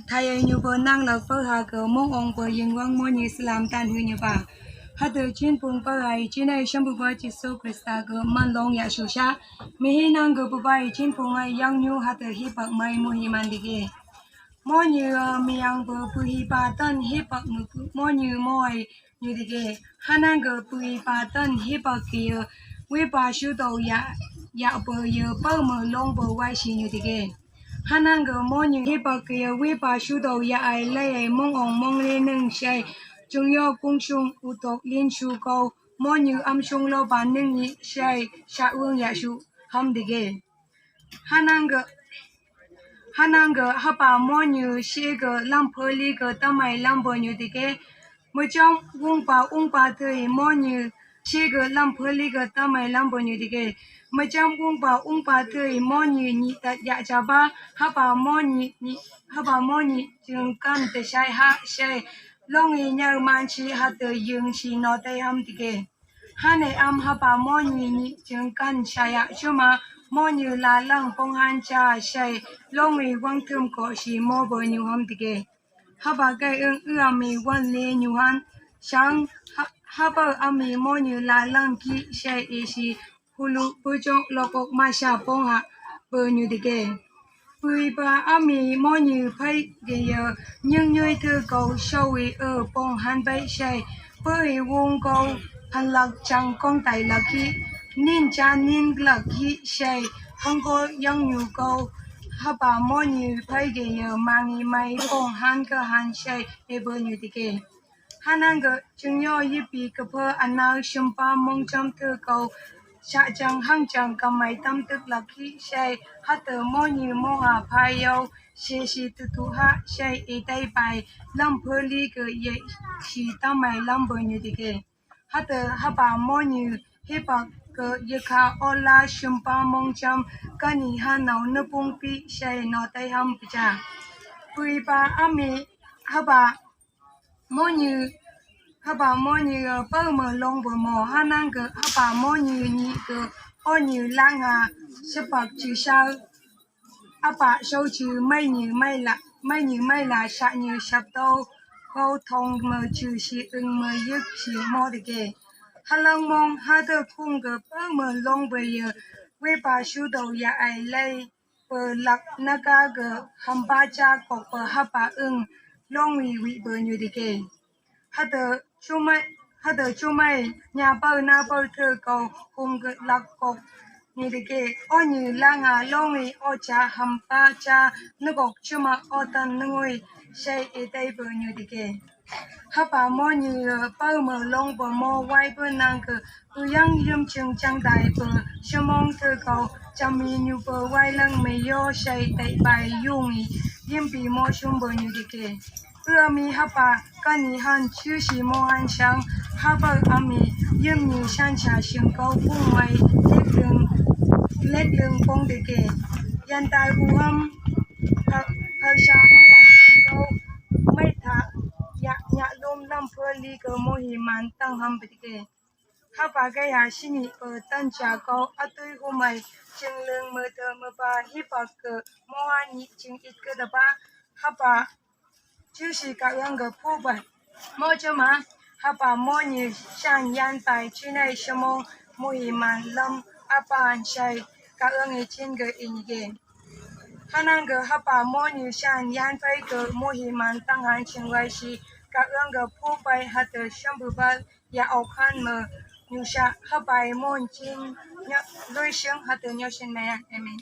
Thầy như bữa năng là phơi hà cờ mong ông bữa yên quang mong như Islam tan hư như bà. Hà từ chuyên phùng phơi hà chuyên này xem bữa bà chỉ số Christa cờ man long ya shu sha. Mi hi năng cờ bữa bà chuyên phùng ai yang nhu hà từ hi bạc mai mu hi man đi ghê. Mò như mi yang bữa hi bà tân hi bạc mò như moi như đi ghê. Hà năng cờ hi bà tân hi bạc kia. We bà shu đầu ya bữa giờ bữa mà long bữa quay xí như đi ghê. Hanang go mo như hi ba kia we ba shu do ya ai lai ai mong ong mong le neng shai chung yo kung shung u tok lin shu go mo như am shung lo ban neng ni shai sha uang ya shu ham de ge hanang go ha ba mo như she go lam pho li go ta mai lam bo như de ge mo chong ung pa thei mo như she go lam pho li go ta mai lam bo như de ge mà trong ung ba tươi mò nhị ta dạ cha ba ha ba mò nhị trường can te sai ha sai long y nhờ man chi ha tự dương chi nó tay ham tike ha này ha ba mò nhị trường can sai ya chứ mà mò như là lăng phong han cha sai long y quang thum ko chi mò bờ nhiều ham tike ha ba cái mi quan lê nhiều han sáng ha ba ami mò như là lăng ki sai e chi hulu pujong lokok masha pong ha bờ như thế kê bùi ba ami mo như phải cái nhưng như thư cầu sâu ý ở pong han bay say bơi vuông cầu han lạc chẳng con tay lạc khi nín cha nín lạc khi say không có yang nhu cầu ha ba mo như phải cái mang ý mai pong han cơ han say e bờ như thế kê Hanang chung yo yipi kapha anal shumpa mong cham thư cầu cha chang hang chang kamai tam tức là khi say hát từ mo như mo hà phai yo she tu tu ha say e tai bai lam phơi cái ye si tam mai lam bơi như thế kê hát từ ha ba mo như he ba cái ye kha ola shumpa mong cham kani ha nau na pung pi say no tai ham picha pui ba ami ha ba mo như bơ mờ long bờ mò ha năng cơ ha bà mo như nhị cơ o như lang à sẽ bạc chữ sao ha bà sâu chữ mây là sạ như sập đâu câu thông mờ chữ si mờ yết si mo de kê ha lăng mong ha đơ khung cơ bơ mờ long bờ giờ quê bà sưu đầu ya ai lây bờ lạc naga cơ hầm ba cha cọc bờ ha bà long vị bờ như de kê ha đờ chú mày nhà bờ na bờ thơ cầu cùng gật lạc cọc như thế kê o như la ngà long ấy o cha hầm pa cha nó cọc chú mà o tan nó ngồi say ở đây bờ như thế kê ha bà mo như bờ mờ long bờ mo quay bờ nàng cơ tu yang yum chừng trang đại bờ chú mong thơ cầu chăm mi như bờ quay lăng mày yo say tại bài yung ấy yếm bị mo sung bờ như thế kê mi ha bà can han chữ sĩ mo han sang ha bà ami yếm ni san cha xiên câu phung mai lết lưng phong đề kê yan tai u ham ha sa ha bang xiên câu mai tha ya lom lam phơi li cơ mo hi man tăng ham đề kê ha bà cái ha xin ở tan cha câu a tui hu mai chừng lưng mơ tơ mơ ba hi bà cơ mo han ni chừng ít cơ da ba ha bà chữ sĩ các yang cái phô bày mỗi chỗ mà ha bà mỗi như sang yan bài chữ này xem mong mỗi màn lâm apa anh say các yang ấy trên cái in cái ha năng cái ha bà mỗi như sang yan bài cái mỗi màn tăng hàng trên vai si các yang cái phô bày ha từ xem bữa ba ya ao khan mà như sa ha bài mỗi trên nhớ đôi xem ha từ nhau trên này amen